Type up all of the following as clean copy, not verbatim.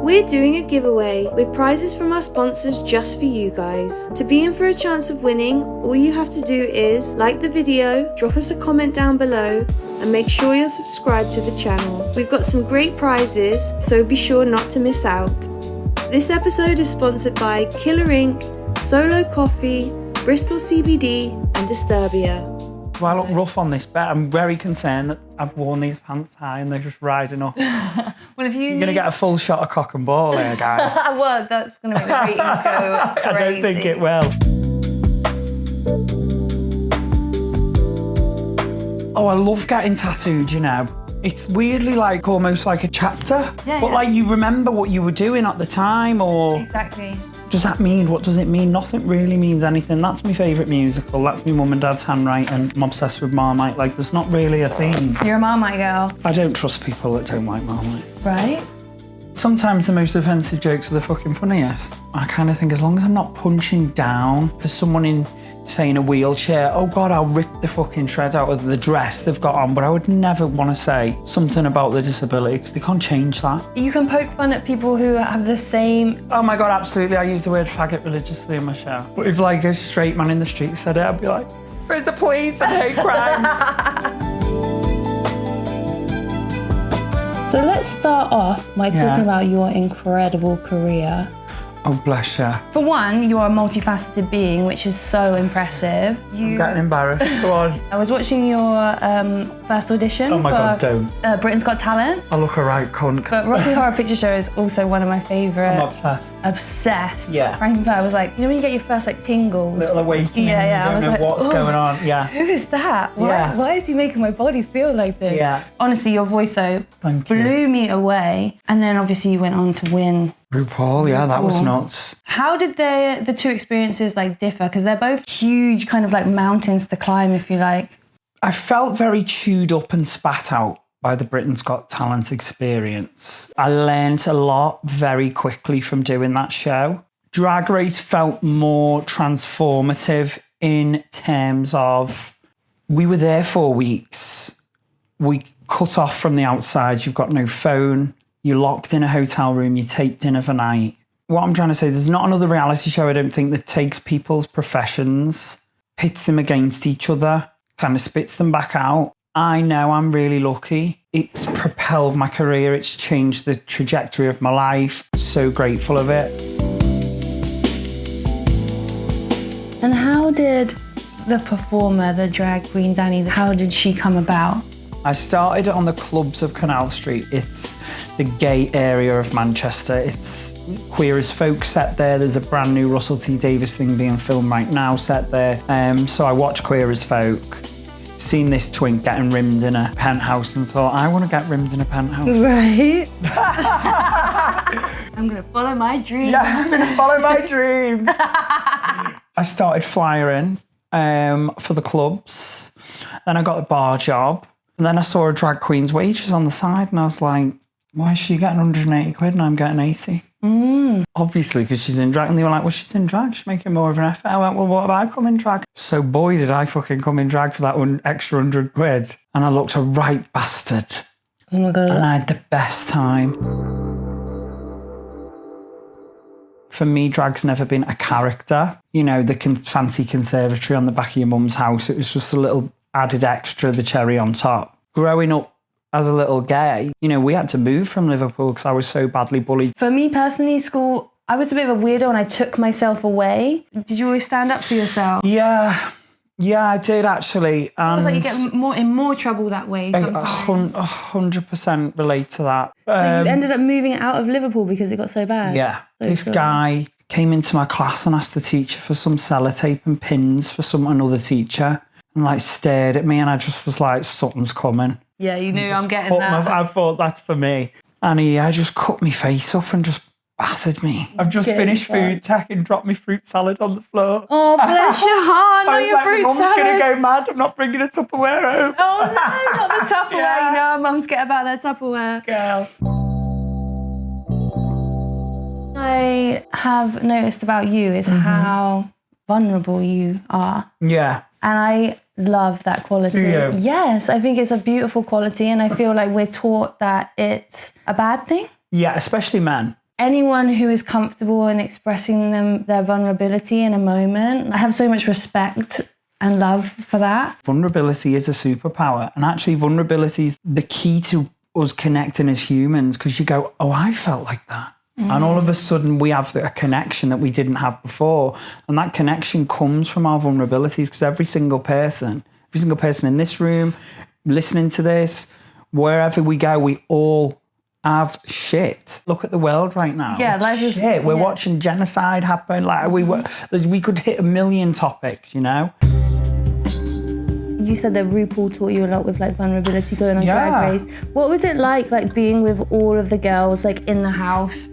We're doing a giveaway with prizes from our sponsors just for you guys. To be in for a chance of winning, all you have to do is like the video, drop us a comment down below, and make sure you're subscribed to the channel. We've got some great prizes, so be sure not to miss out. This episode is sponsored by Killer Inc., Solo Coffee, Bristol CBD, and Disturbia. Do I look rough on this bet? I'm very concerned that I've worn these pants high and they're just riding up. Well, if you're going to get a full shot of cock and ball here, guys. Well, that's going to make the ratings go crazy. I don't think it will. Oh, I love getting tattooed, you know. It's weirdly like almost like a chapter. Yeah, but like you remember what you were doing at the time, or... Exactly. Does that mean, what does it mean? Nothing really means anything. That's my favourite musical. That's my mum and dad's handwriting. I'm obsessed with Marmite. Like, there's not really a theme. You're a Marmite girl. I don't trust people that don't like Marmite. Right? Sometimes the most offensive jokes are the fucking funniest. I kind of think as long as I'm not punching down, there's someone in, say, in a wheelchair, oh God, I'll rip the fucking shred out of the dress they've got on, but I would never want to say something about the disability because they can't change that. You can poke fun at people who have the same... Oh my God, absolutely. I use the word faggot religiously in my show. But if like a straight man in the street said it, I'd be like, where's the police? I hate crime. So let's start off by talking about your incredible career. Oh, bless you. For one, you're a multifaceted being, which is so impressive. I'm getting embarrassed. Go on. I was watching your first audition Oh my God, don't. Britain's Got Talent. I look a right cunt. But Rocky Horror Picture Show is also one of my favourite. I'm obsessed. Obsessed. Yeah. Frankenfurter was like, you know when you get your first like tingles? Little awakening. Yeah. You don't know what's going on. Yeah. Who is that? Why is he making my body feel like this? Yeah. Honestly, your voice though blew me away. And then obviously you went on to win. RuPaul, yeah, that was nuts. How did the two experiences like differ? Because they're both huge kind of like mountains to climb, if you like. I felt very chewed up and spat out by the Britain's Got Talent experience. I learned a lot very quickly from doing that show. Drag Race felt more transformative in terms of we were there 4 weeks. We cut off from the outside. You've got no phone. You're locked in a hotel room. You're taped in overnight. What I'm trying to say, there's not another reality show, I don't think, that takes people's professions, pits them against each other, kind of spits them back out. I know I'm really lucky. It's propelled my career. It's changed the trajectory of my life. So grateful of it. And how did the performer, the drag queen Danny, how did she come about? I started on the clubs of Canal Street. It's the gay area of Manchester. It's Queer as Folk set there. There's a brand new Russell T Davies thing being filmed right now set there. So I watched Queer as Folk, seen this twink getting rimmed in a penthouse and thought, I want to get rimmed in a penthouse. Right. I'm going to follow my dreams. Yeah, I'm going to follow my dreams. I started flyering for the clubs. Then I got a bar job. And then I saw a drag queen's wages on the side and I was like, why is she getting 180 quid and I'm getting 80? Obviously, because she's in drag. And they were like, well, she's in drag. She's making more of an effort. I went, well, what if I come in drag? So boy, did I fucking come in drag for that extra 100 quid. And I looked a right bastard. Oh my God. And I had the best time. For me, drag's never been a character. You know, the fancy conservatory on the back of your mum's house. It was just a little added extra, the cherry on top. Growing up as a little gay, you know, we had to move from Liverpool because I was so badly bullied. For me personally, school, I was a bit of a weirdo and I took myself away. Did you always stand up for yourself? Yeah, I did actually. And it was like you get in more trouble that way sometimes. 100% relate to that. So you ended up moving out of Liverpool because it got so bad? Yeah. This guy came into my class and asked the teacher for some sellotape and pins for another teacher. And like stared at me and I just was like, something's coming. Yeah, you knew I'm getting that. I thought that's for me. And he just cut my face up and just battered me. I've just finished food tech and dropped my fruit salad on the floor. Oh, bless your heart, not your fruit salad. Mum's going to go mad. I'm not bringing a Tupperware home. Oh no, not the Tupperware. Yeah. You know how mums get about their Tupperware. Girl. I have noticed about you is how vulnerable you are. Yeah. And I love that quality. Do you? Yes, I think it's a beautiful quality and I feel like we're taught that it's a bad thing. Yeah, especially men. anyone who is comfortable in expressing their vulnerability in a moment. I have so much respect and love for that. Vulnerability is a superpower. And actually, vulnerability is the key to us connecting as humans, because you go, oh, I felt like that. And all of a sudden we have a connection that we didn't have before. And that connection comes from our vulnerabilities, because every single person in this room, listening to this, wherever we go, we all have shit. Look at the world right now. Yeah, life is shit. We're watching genocide happen. Like we could hit a million topics, you know? You said that RuPaul taught you a lot with like vulnerability going on Drag Race. What was it like being with all of the girls like in the house?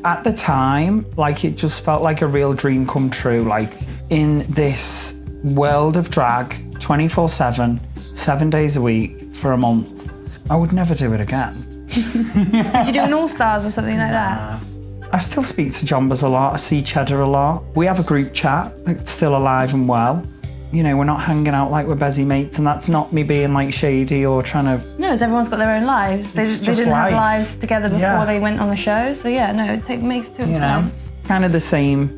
At the time, like it just felt like a real dream come true. Like in this world of drag, 24/7, 7 days a week for a month, I would never do it again. Did you do an All Stars or something like that? I still speak to Jombas a lot. I see Cheddar a lot. We have a group chat that's still alive and well. You know, we're not hanging out like we're busy mates, and that's not me being like shady or trying to... No, it's everyone's got their own lives. They didn't have lives together before they went on the show. So yeah, no, it makes total sense. Kind of the same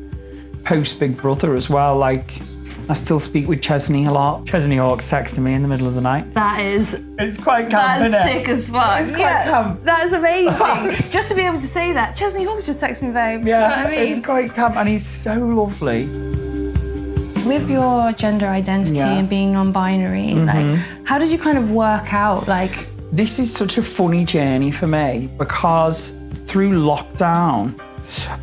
post Big Brother as well. Like, I still speak with Chesney a lot. Chesney Hawk's texting me in the middle of the night. That is... It's quite camp, isn't it? That's sick as fuck. It's quite camp. That is amazing. Just to be able to say that. Chesney Hawk's just texted me, babe. Yeah, you know what I mean? It's quite camp, and he's so lovely. With your gender identity and being non-binary, like, how did you kind of work out, like... This is such a funny journey for me, because through lockdown,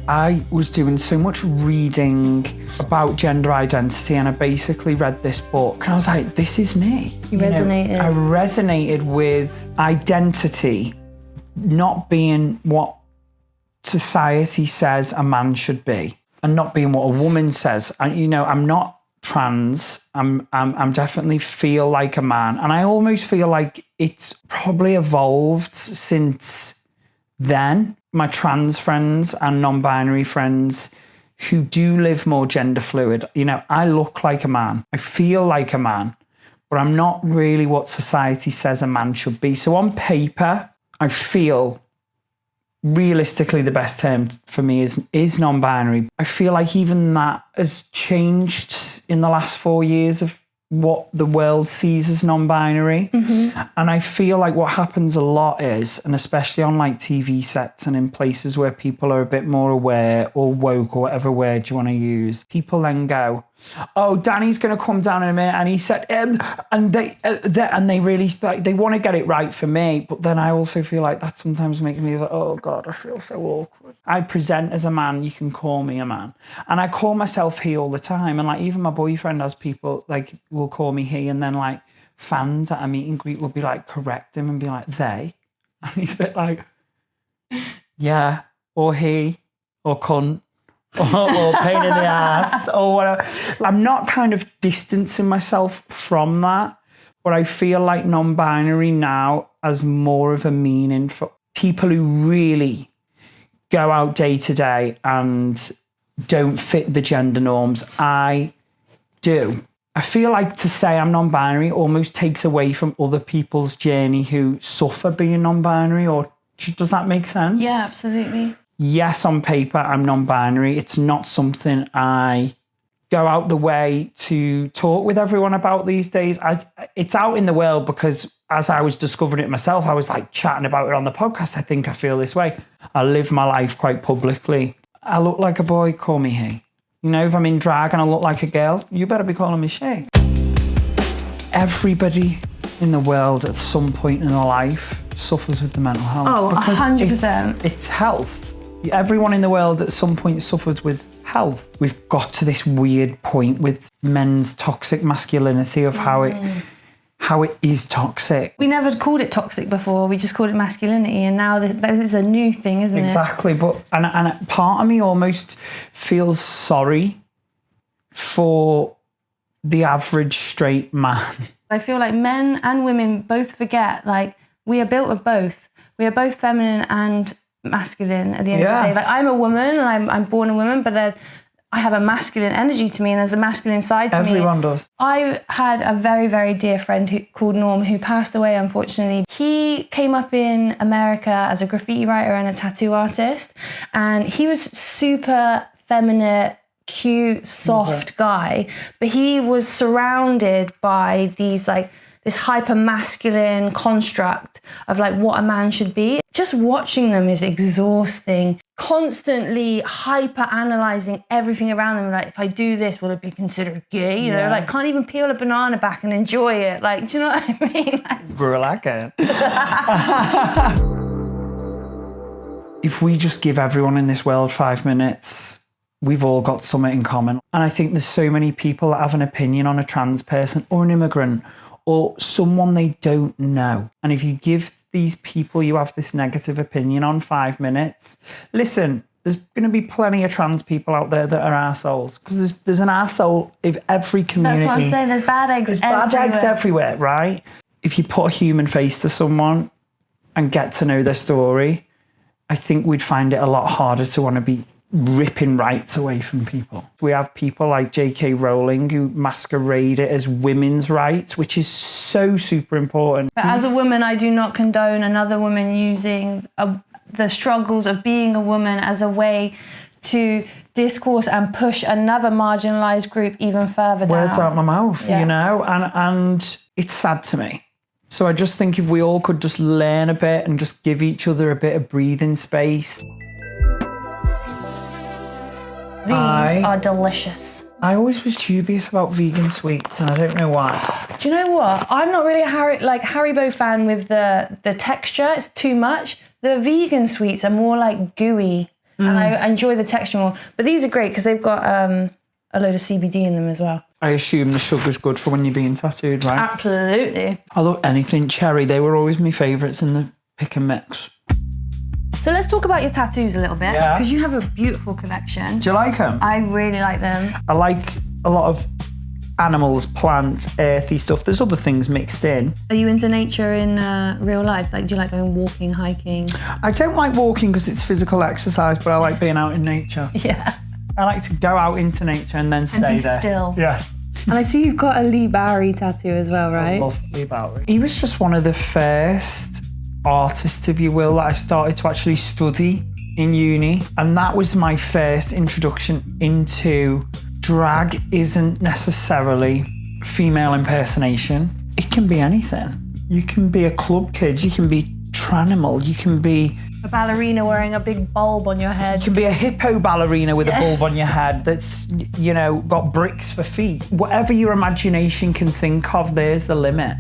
I was doing so much reading about gender identity, and I basically read this book and I was like, this is me. You resonated. I resonated with identity not being what society says a man should be, and not being what a woman says. And I'm not trans. I'm definitely feel like a man, and I almost feel like it's probably evolved since then. My trans friends and non-binary friends who do live more gender fluid, I look like a man, I feel like a man, but I'm not really what society says a man should be. So on paper, I feel realistically the best term for me is non-binary. I feel like even that has changed in the last 4 years of what the world sees as non-binary. And I feel like what happens a lot is, and especially on like TV sets and in places where people are a bit more aware or woke or whatever word you want to use, people then go, oh, Danny's going to come down in a minute, and he said, and they really like, they want to get it right for me, but then I also feel like that sometimes makes me like, oh God, I feel so awkward. I present as a man, you can call me a man, and I call myself he all the time, and like even my boyfriend has people like will call me he, and then like fans at a meet and greet will be like correct him and be like they, and he's a bit like, yeah, or he, or cunt, or pain in the ass, or whatever. I'm not kind of distancing myself from that, but I feel like non-binary now has more of a meaning for people who really go out day to day and don't fit the gender norms. I do. I feel like to say I'm non-binary almost takes away from other people's journey who suffer being non-binary, or does that make sense? Yeah, absolutely. Yes, on paper, I'm non-binary. It's not something I go out the way to talk with everyone about these days. It's out in the world because as I was discovering it myself, I was like chatting about it on the podcast. I think I feel this way. I live my life quite publicly. I look like a boy, call me he. If I'm in drag and I look like a girl, you better be calling me she. Everybody in the world at some point in their life suffers with the mental health. Oh, because 100%. It's health. Everyone in the world at some point suffers with health. We've got to this weird point with men's toxic masculinity of how it is toxic. We never called it toxic before. We just called it masculinity, and now that is a new thing, isn't it? Exactly. But and part of me almost feels sorry for the average straight man. I feel like men and women both forget, like, we are built of both. We are both feminine and masculine at the end of the day. Like, I'm a woman and I'm born a woman, but I have a masculine energy to me and there's a masculine side to me. Everyone does. I had a very, very dear friend called Norm who passed away, unfortunately. He came up in America as a graffiti writer and a tattoo artist. And he was super feminine, cute, soft guy. But he was surrounded by these like, this hyper masculine construct of like what a man should be. Just watching them is exhausting. Constantly hyper analyzing everything around them. Like, if I do this, will it be considered gay? You know, like can't even peel a banana back and enjoy it. Like, do you know what I mean? Like, Girl, I can. If we just give everyone in this world 5 minutes, we've all got something in common. And I think there's so many people that have an opinion on a trans person or an immigrant or someone they don't know. And if you give these people you have this negative opinion on 5 minutes, listen, there's going to be plenty of trans people out there that are assholes, because there's an asshole in every community. that's what I'm saying. There's bad eggs everywhere. Bad eggs everywhere, right? If you put a human face to someone and get to know their story, I think we'd find it a lot harder to want to be ripping rights away from people. We have people like J.K. Rowling who masquerade it as women's rights, which is so super important. But as a woman, I do not condone another woman using the struggles of being a woman as a way to discourse and push another marginalised group even further down. Words out my mouth, you know, and it's sad to me. So I just think if we all could just learn a bit and just give each other a bit of breathing space. These are delicious. I always was dubious about vegan sweets, and I don't know why. Do you know what? I'm not really a Haribo fan with the texture. It's too much. The vegan sweets are more like gooey, and I enjoy the texture more. But these are great because they've got a load of CBD in them as well. I assume the sugar's good for when you're being tattooed, right? Absolutely. I love anything cherry. They were always my favourites in the pick and mix. So let's talk about your tattoos a little bit, Yeah. because you have a beautiful collection. Do you like them? I really like them. I like a lot of animals, plants, earthy stuff. There's other things mixed in. Are you into nature in real life? Like, do you like going walking, hiking? I don't like walking because it's physical exercise, but I like being out in nature. Yeah. I like to go out into nature and then stay be there. still. Yes. And I see you've got a Lee Barry tattoo as well, right? I love Lee Bowery. He was just one of the first artists, if you will, that I started to actually study in uni. And that was my first introduction into drag. Isn't necessarily female impersonation. It can be anything. You can be a club kid, you can be Tranimal, you can be a ballerina wearing a big bulb on your head. You can be a hippo ballerina with a bulb on your head that's, you know, got bricks for feet. Whatever your imagination can think of, there's the limit.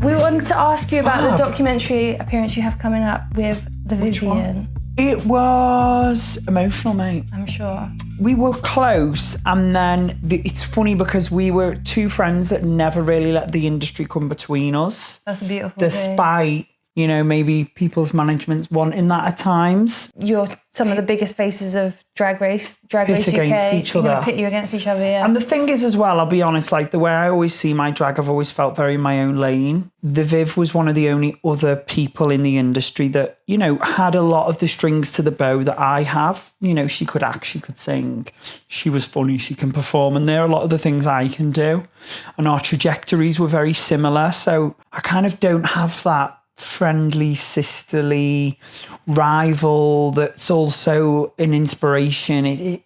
We wanted to ask you about the documentary appearance you have coming up with the Vivienne. It was emotional, mate. I'm sure. We were close, and then it's funny because we were two friends that never really let the industry come between us. That's a beautiful Despite, you know, maybe people's managements wanting that at times. You're some of the biggest faces of Drag Race UK. Against each other. You're gonna pit you against each other, yeah. And the thing is as well, I'll be honest, like the way I always see my drag, I've always felt very in my own lane. The Viv was one of the only other people in the industry that, you know, had a lot of the strings to the bow that I have. You know, she could act, she could sing, she was funny, she can perform, and there are a lot of the things I can do. And our trajectories were very similar, so I kind of don't have that friendly, sisterly rival that's also an inspiration. There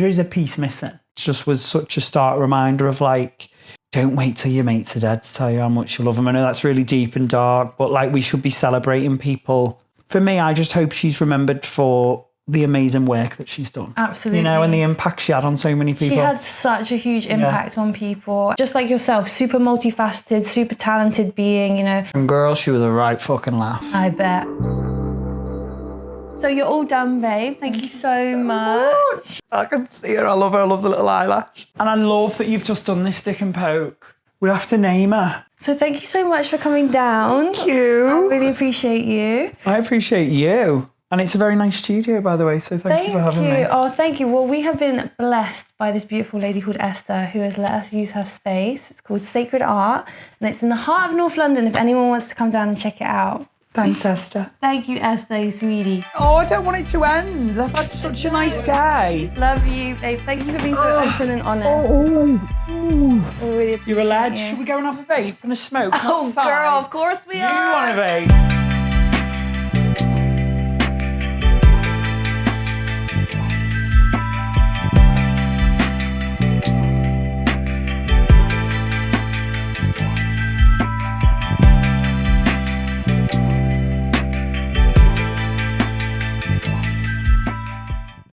is a piece missing. It just was such a stark reminder of like, don't wait till your mates are dead to tell you how much you love them. I know that's really deep and dark, but like we should be celebrating people. For me, I just hope she's remembered for the amazing work that she's done. Absolutely. You know, and the impact she had on so many people. She had such a huge impact on people. Just like yourself, super multifaceted, super talented being, you know. And girl, she was a right fucking laugh. I bet. So you're all done, babe. Thank you so much. I can see her. I love her. I love the little eyelash. And I love that you've just done this stick and poke. We have to name her. So thank you so much for coming down. Thank you. I really appreciate you. I appreciate you. And it's a very nice studio, by the way, so thank you for having me. Oh, thank you. Well, we have been blessed by this beautiful lady called Esther who has let us use her space. It's called Sacred Art, and it's in the heart of North London if anyone wants to come down and check it out. Thanks, Esther. Thank you, Esther, you sweetie. Oh, I don't want it to end. I've had such a nice day. Love you, babe. Thank you for being so open and honest. I really appreciate You're a lad. you. Should we go and have a vape and a smoke? Oh, outside? girl, of course we You are. want a vape?